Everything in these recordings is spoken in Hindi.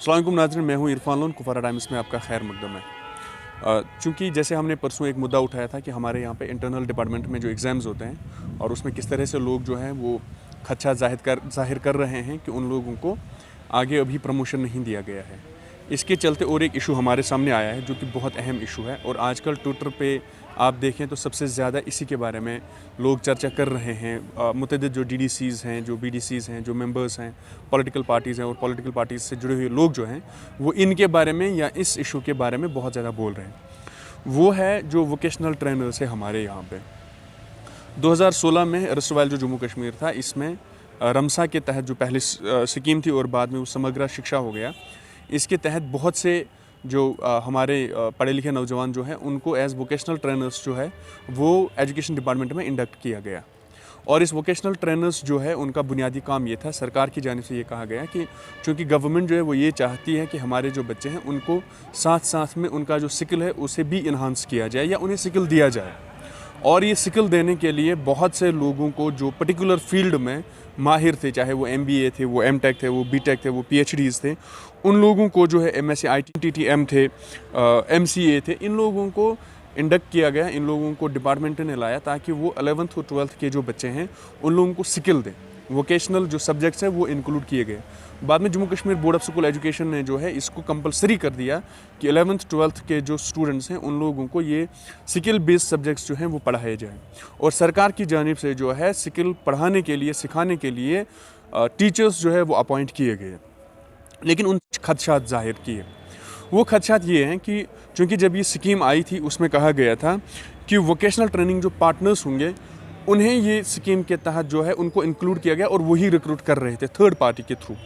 अस्सलाम वालेकुम नाज़रीन, मैं हूं इरफान लोन। कुफारा टाइम्स में आपका खैर मकदम है। चूँकि जैसे हमने परसों एक मुद्दा उठाया था कि हमारे यहाँ पे इंटरनल डिपार्टमेंट में जो एग्ज़ाम्स होते हैं और उसमें किस तरह से लोग जो हैं वो खदशा ज़ाहिर कर रहे हैं कि उन लोगों को आगे अभी प्रमोशन नहीं दिया गया है। इसके चलते और एक इशू हमारे सामने आया है जो कि बहुत अहम इशू है और आजकल ट्विटर पे आप देखें तो सबसे ज़्यादा इसी के बारे में लोग चर्चा कर रहे हैं। मुतअद्दिद जो डीडीसीज़ हैं, जो बीडीसीज़ हैं, जो मेंबर्स हैं, पॉलिटिकल पार्टीज़ हैं और पॉलिटिकल पार्टीज़ से जुड़े हुए लोग जो हैं वो इनके बारे में या इस इशू के बारे में बहुत ज़्यादा बोल रहे हैं। वो है जो वोकेशनल ट्रेनर्स है हमारे यहाँ पे। 2016 में रसवाइल जो जम्मू कश्मीर था, इसमें रमसा के तहत जो पहली स्कीम थी और बाद में वो समग्र शिक्षा हो गया, इसके तहत बहुत से जो हमारे पढ़े लिखे नौजवान जो हैं उनको एज वोकेशनल ट्रेनर्स जो है वो एजुकेशन डिपार्टमेंट में इंडक्ट किया गया। और इस वोकेशनल ट्रेनर्स जो है उनका बुनियादी काम ये था, सरकार की जानिब से ये कहा गया कि चूँकि गवर्नमेंट जो है वो ये चाहती है कि हमारे जो बच्चे हैं उनको साथ साथ में उनका जो स्किल है उसे भी इन्हांस किया जाए या उन्हें स्किल दिया जाए। और ये स्किल देने के लिए बहुत से लोगों को जो पर्टिकुलर फील्ड में माहिर थे, चाहे वो MBA थे, वो M.Tech थे, वो B.Tech थे, वो PhDs थे, उन लोगों को जो है MSc ITTM थे, MCA थे, इन लोगों को इंडक्ट किया गया। इन लोगों को डिपार्टमेंट ने लाया ताकि वो 11th और 12th के जो बच्चे हैं उन लोगों को स्किल दें। वोकेशनल जो सब्जेक्ट्स हैं वो इंक्लूड किए गए। बाद में Jammu Kashmir board of school education ने जो है इसको कंपलसरी कर दिया कि 11th 12th के जो स्टूडेंट्स हैं उन लोगों को ये स्किल बेस्ड सब्जेक्ट्स जो हैं वो पढ़ाए जाएँ। और सरकार की जानिब से जो है स्किल पढ़ाने के लिए, सिखाने के लिए टीचर्स जो है वो अपॉइंट किए गए। लेकिन उन खदशात ज़ाहिर किए। वो खदशात ये हैं कि चूँकि जब ये स्कीम आई थी उसमें कहा गया था कि वोकेशनल ट्रेनिंग जो पार्टनर्स होंगे उन्हें ये स्कीम के तहत जो है उनको इंक्लूड किया गया और वही रिक्रूट कर रहे थे थर्ड पार्टी के थ्रू।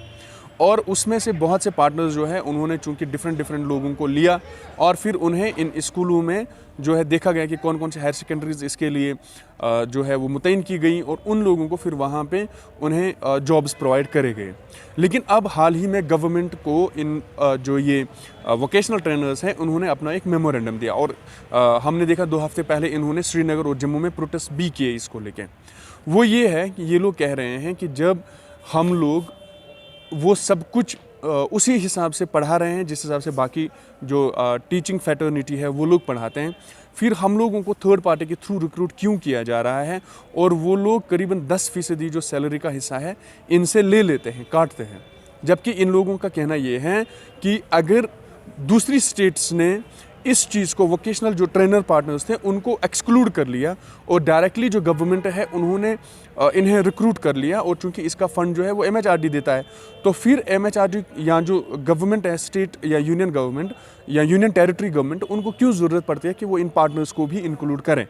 और उसमें से बहुत से पार्टनर्स जो है उन्होंने चूँकि डिफरेंट लोगों को लिया और फिर उन्हें इन स्कूलों में जो है देखा गया कि कौन कौन से हायर सेकेंडरीज इसके लिए जो है वो मुतय्यन की गई और उन लोगों को फिर वहाँ पे उन्हें जॉब्स प्रोवाइड करे गए। लेकिन अब हाल ही में गवर्नमेंट को इन जो ये वोकेशनल ट्रेनर्स हैं उन्होंने अपना एक मेमोरेंडम दिया और हमने देखा 2 हफ्ते पहले इन्होंने श्रीनगर और जम्मू में प्रोटेस्ट भी किए इसको लेके। वो ये है कि ये लोग कह रहे हैं कि जब हम लोग वो सब कुछ उसी हिसाब से पढ़ा रहे हैं जिस हिसाब से बाकी जो टीचिंग फैटर्निटी है वो लोग पढ़ाते हैं, फिर हम लोगों को थर्ड पार्टी के थ्रू रिक्रूट क्यों किया जा रहा है और वो लोग करीबन 10% जो सैलरी का हिस्सा है इनसे ले लेते हैं, काटते हैं। जबकि इन लोगों का कहना ये है कि अगर दूसरी स्टेट्स ने इस चीज़ को वोकेशनल जो ट्रेनर पार्टनर्स थे उनको एक्सक्लूड कर लिया और डायरेक्टली जो गवर्नमेंट है उन्होंने इन्हें रिक्रूट कर लिया और चूंकि इसका फ़ंड जो है वो MHRD देता है, तो फिर MHRD या जो गवर्नमेंट है, स्टेट या यूनियन गवर्नमेंट या यूनियन टेरिटरी गवर्नमेंट, उनको क्यों ज़रूरत पड़ती है कि वो इन पार्टनर्स को भी इंक्लूड करें।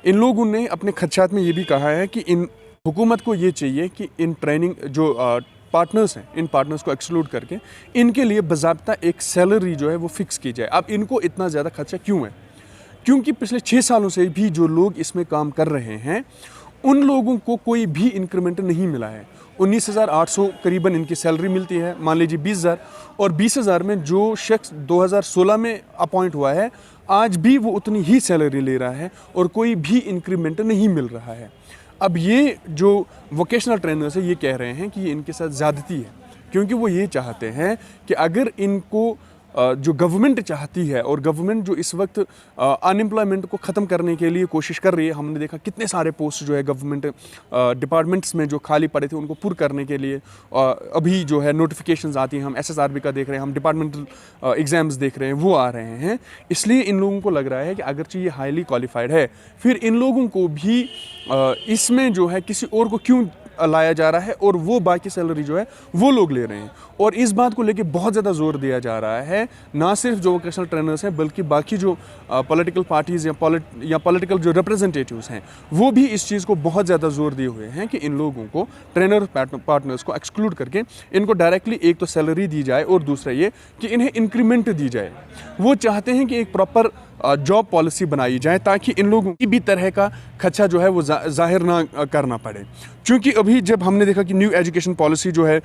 इन लोगों ने अपने खदशात में ये भी कहा है कि इन हुकूमत को ये चाहिए कि इन ट्रेनिंग जो पार्टनर्स हैं इन पार्टनर्स को एक्सक्लूड करके इनके लिए बाज़ाब्ता एक सैलरी जो है वो फिक्स की जाए। अब इनको इतना ज़्यादा खर्चा क्यों है? क्योंकि पिछले 6 सालों से भी जो लोग इसमें काम कर रहे हैं उन लोगों को कोई भी इंक्रीमेंट नहीं मिला है। 19,800 करीबन इनकी सैलरी मिलती है, मान लीजिए 20,000, और 20,000 में जो शख्स 2016 में अपॉइंट हुआ है आज भी वो उतनी ही सैलरी ले रहा है और कोई भी इंक्रीमेंट नहीं मिल रहा है। अब ये जो वोकेशनल ट्रेनर्स है ये कह रहे हैं कि ये इनके साथ ज़्यादती है, क्योंकि वो ये चाहते हैं कि अगर इनको जो गवर्नमेंट चाहती है और गवर्नमेंट जो इस वक्त अनएम्प्लॉयमेंट को ख़त्म करने के लिए कोशिश कर रही है, हमने देखा कितने सारे पोस्ट जो है गवर्नमेंट डिपार्टमेंट्स में जो खाली पड़े थे उनको पुर करने के लिए अभी जो है नोटिफिकेशंस आती हैं, हम SSRB का देख रहे हैं, हम डिपार्टमेंटल एग्ज़ाम्स देख रहे हैं, वो आ रहे हैं। इसलिए इन लोगों को लग रहा है कि अगरचे ये हाईली क्वालिफाइड है फिर इन लोगों को भी इसमें जो है किसी और को क्यों लाया जा रहा है और वो बाकी सैलरी जो है वो लोग ले रहे हैं। और इस बात को लेके बहुत ज़्यादा जोर दिया जा रहा है, ना सिर्फ जो वोकेशनल ट्रेनर्स हैं बल्कि बाकी जो पॉलिटिकल पार्टीज़ या पॉलिटिकल जो रिप्रेजेंटेटिव्स हैं वो भी इस चीज़ को बहुत ज़्यादा जोर दिए हुए हैं कि इन लोगों को ट्रेनर पार्टनर्स को एक्सक्लूड करके इनको डायरेक्टली एक तो सैलरी दी जाए और दूसरा ये कि इन्हें इंक्रीमेंट दी जाए। वो चाहते हैं कि एक प्रॉपर जॉब पॉलिसी बनाई जाए ताकि इन लोगों की भी तरह का खदशा जो है वो जाहिर ना करना पड़े। क्योंकि अभी जब हमने देखा कि न्यू एजुकेशन पॉलिसी जो है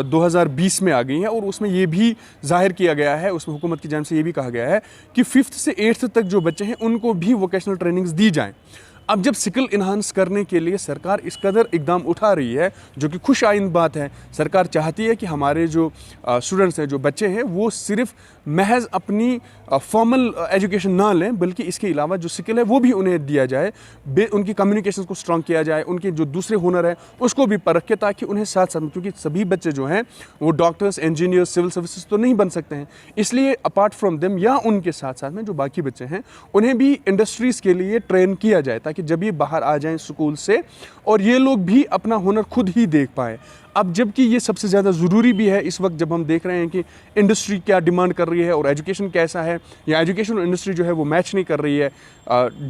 2020 में आ गई है और उसमें ये भी जाहिर किया गया है, उसमें हुकूमत की जानिब से ये भी कहा गया है कि 5th से 8th तक जो बच्चे हैं उनको भी वोकेशनल ट्रेनिंग्स दी जाएँ। अब जब स्किल इन्हांस करने के लिए सरकार इस कदर इकदाम उठा रही है, जो कि खुश आइंद बात है। सरकार चाहती है कि हमारे जो स्टूडेंट्स हैं, जो बच्चे हैं, वो सिर्फ महज अपनी फॉर्मल एजुकेशन ना लें, बल्कि इसके अलावा जो स्किल है वो भी उन्हें दिया जाए, उनकी कम्युनिकेशन को स्ट्रॉन्ग किया जाए, उनके जो दूसरे हुनर है उसको भी परख के, ताकि उन्हें साथ साथ, क्योंकि सभी बच्चे जो हैं वो डॉक्टर्स, इंजीनियर्स, सिविल सर्विसेज तो नहीं बन सकते हैं, इसलिए अपार्ट फ्रॉम देम या उनके साथ साथ में जो बाकी बच्चे हैं उन्हें भी इंडस्ट्रीज़ के लिए ट्रेन किया जाए, ताकि जब ये बाहर आ जाएं स्कूल से और ये लोग भी अपना हुनर खुद ही देख पाएँ। अब जबकि ये सबसे ज़्यादा ज़रूरी भी है इस वक्त, जब हम देख रहे हैं कि इंडस्ट्री क्या डिमांड कर रही है और एजुकेशन कैसा है, या एजुकेशन और इंडस्ट्री जो है वो मैच नहीं कर रही है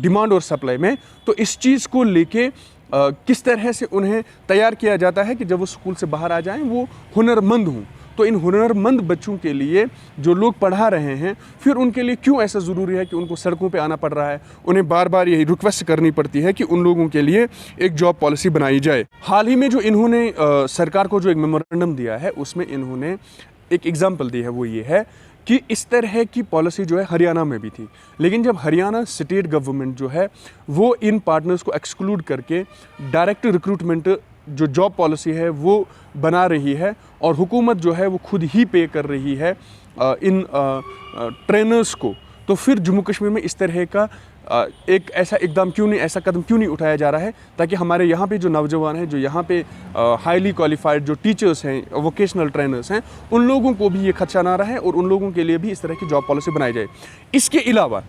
डिमांड और सप्लाई में, तो इस चीज़ को लेके किस तरह से उन्हें तैयार किया जाता है कि जब वो स्कूल से बाहर आ जाएं वो हुनरमंद हों। तो इन हुनरमंद बच्चों के लिए जो लोग पढ़ा रहे हैं, फिर उनके लिए क्यों ऐसा ज़रूरी है कि उनको सड़कों पे आना पड़ रहा है, उन्हें बार बार यही रिक्वेस्ट करनी पड़ती है कि उन लोगों के लिए एक जॉब पॉलिसी बनाई जाए। हाल ही में जो इन्होंने सरकार को जो एक मेमोरेंडम दिया है, उसमें इन्होंने एक एग्जाम्पल दी है, वो ये है कि इस तरह की पॉलिसी जो है हरियाणा में भी थी, लेकिन जब हरियाणा स्टेट गवर्नमेंट जो है वो इन पार्टनर्स को एक्सक्लूड करके डायरेक्ट रिक्रूटमेंट जो जॉब पॉलिसी है वो बना रही है, और हुकूमत जो है वो खुद ही पे कर रही है इन ट्रेनर्स को, तो फिर जम्मू कश्मीर में इस तरह का एक ऐसा कदम क्यों नहीं उठाया जा रहा है, ताकि हमारे यहाँ पे जो नौजवान हैं, जो यहाँ पे हाईली क्वालिफाइड जो टीचर्स हैं, वोकेशनल ट्रेनर्स हैं, उन लोगों को भी ये खदशा ना रहे और उन लोगों के लिए भी इस तरह की जॉब पॉलिसी बनाई जाए। इसके अलावा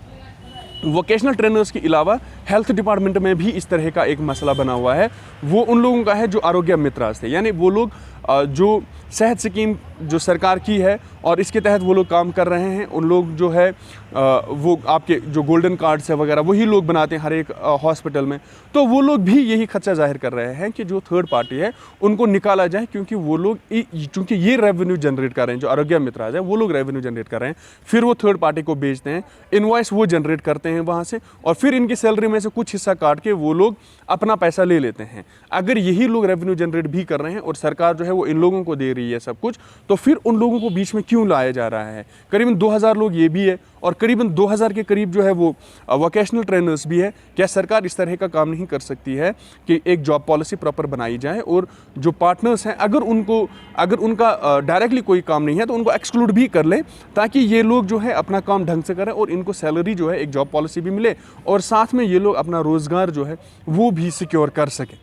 वोकेशनल ट्रेनर्स के अलावा हेल्थ डिपार्टमेंट में भी इस तरह का एक मसला बना हुआ है, वो उन लोगों का है जो आरोग्य मित्रास थे, यानी वो लोग जो सेहत स्कीम जो सरकार की है और इसके तहत वो लोग काम कर रहे हैं, उन लोग जो है वो आपके जो गोल्डन कार्ड्स है वगैरह वही लोग बनाते हैं हर एक हॉस्पिटल में, तो वो लोग भी यही खदशा जाहिर कर रहे हैं कि जो थर्ड पार्टी है उनको निकाला जाए, क्योंकि वो लोग चूँकि ये रेवेन्यू जनरेट कर रहे हैं, जो आरोग्य मित्राज है वो लोग रेवेन्यू जनरेट कर रहे हैं, फिर वो थर्ड पार्टी को बेचते हैं, इनवॉइस वो जनरेट करते हैं वहाँ से, और फिर इनकी सैलरी में से कुछ हिस्सा काट के वो लोग अपना पैसा ले लेते हैं। अगर यही लोग रेवेन्यू जनरेट भी कर रहे हैं और सरकार जो है वो इन लोगों को दे रही है सब कुछ, तो फिर उन लोगों को बीच में क्यों लाया जा रहा है? करीबन 2000 लोग ये भी है और करीबन 2000 के करीब जो है वो वोकेशनल ट्रेनर्स भी है। क्या सरकार इस तरह का काम नहीं कर सकती है कि एक जॉब पॉलिसी प्रॉपर बनाई जाए और जो पार्टनर्स हैं अगर उनका डायरेक्टली कोई काम नहीं है तो उनको एक्सक्लूड भी कर ले, ताकि ये लोग जो है अपना काम ढंग से करें और इनको सैलरी जो है एक जॉब पॉलिसी भी मिले और साथ में ये लोग अपना रोज़गार जो है वो भी सिक्योर कर सकें।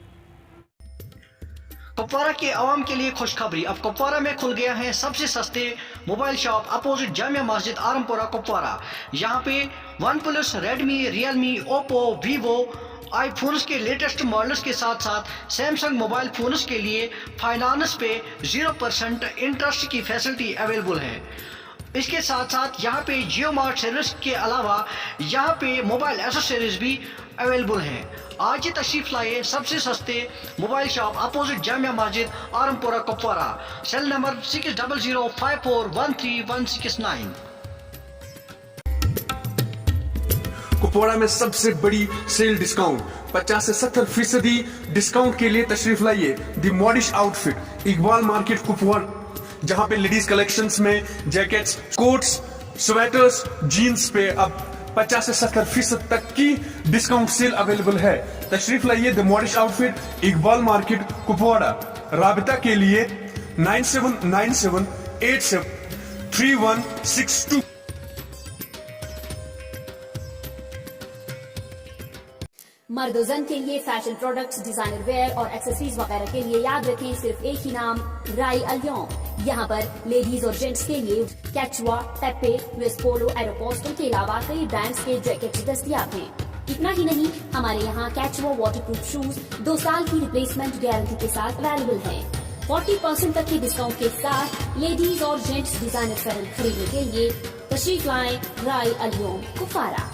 कुपवारा के आवाम के लिए खुशखबरी, अब कुपवारा में खुल गया है सबसे सस्ते mobile shop opposite Jamia Masjid Arampura Kupwara. यहाँ पे OnePlus, Redmi, Realme, Oppo, Vivo iPhones के लेटेस्ट मॉडल्स के साथ साथ सैमसंग मोबाइल फोन्स के लिए फाइनेंस पे 0% इंटरेस्ट की फैसिलिटी अवेलेबल है। इसके साथ साथ यहाँ पे जियो मार्ट सर्विस के अलावा यहाँ पे मोबाइल एसेसरीज भी अवेलेबल हैं। आज ही तशरीफ लाए सबसे सस्ते mobile shop opposite Jamia Masjid Arampura Kupwara. Cell number 6000541369। Kupwara में सबसे बड़ी सेल डिस्काउंट 50 से 70% डिस्काउंट के लिए तशरीफ लाइए the modish outfit Iqbal market Kupwara, जहां पे लेडीज कलेक्शंस में जैकेट्स, कोट्स, स्वेटर्स, जीन्स पे अब 50 से 70% तक की डिस्काउंट सेल अवेलेबल है। तशरीफ लाइए the modish outfit Iqbal market Kupwara. राबिता के लिए 9797873162। मर्द जन के लिए फैशन प्रोडक्ट्स, डिजाइनर वेयर और एक्सेसरीज वगैरह के लिए याद रखें सिर्फ एक ही नाम, राई अलियों। यहाँ पर लेडीज और जेंट्स के लिए कैचुआ, टेप्पे, वेस्ट पोलो, एरोपोस्टल के अलावा कई ब्रांड्स के जैकेट्स दस्तियाब हैं। इतना ही नहीं, हमारे यहाँ कैचुआ वाटरप्रूफ शूज 2 साल की रिप्लेसमेंट गारंटी के साथ अवेलेबल है। 40% तक के डिस्काउंट के साथ लेडीज और जेंट्स डिजाइनर फैशन खरीदने के लिए तशरीफ लाएं राई अलियों कुपवारा।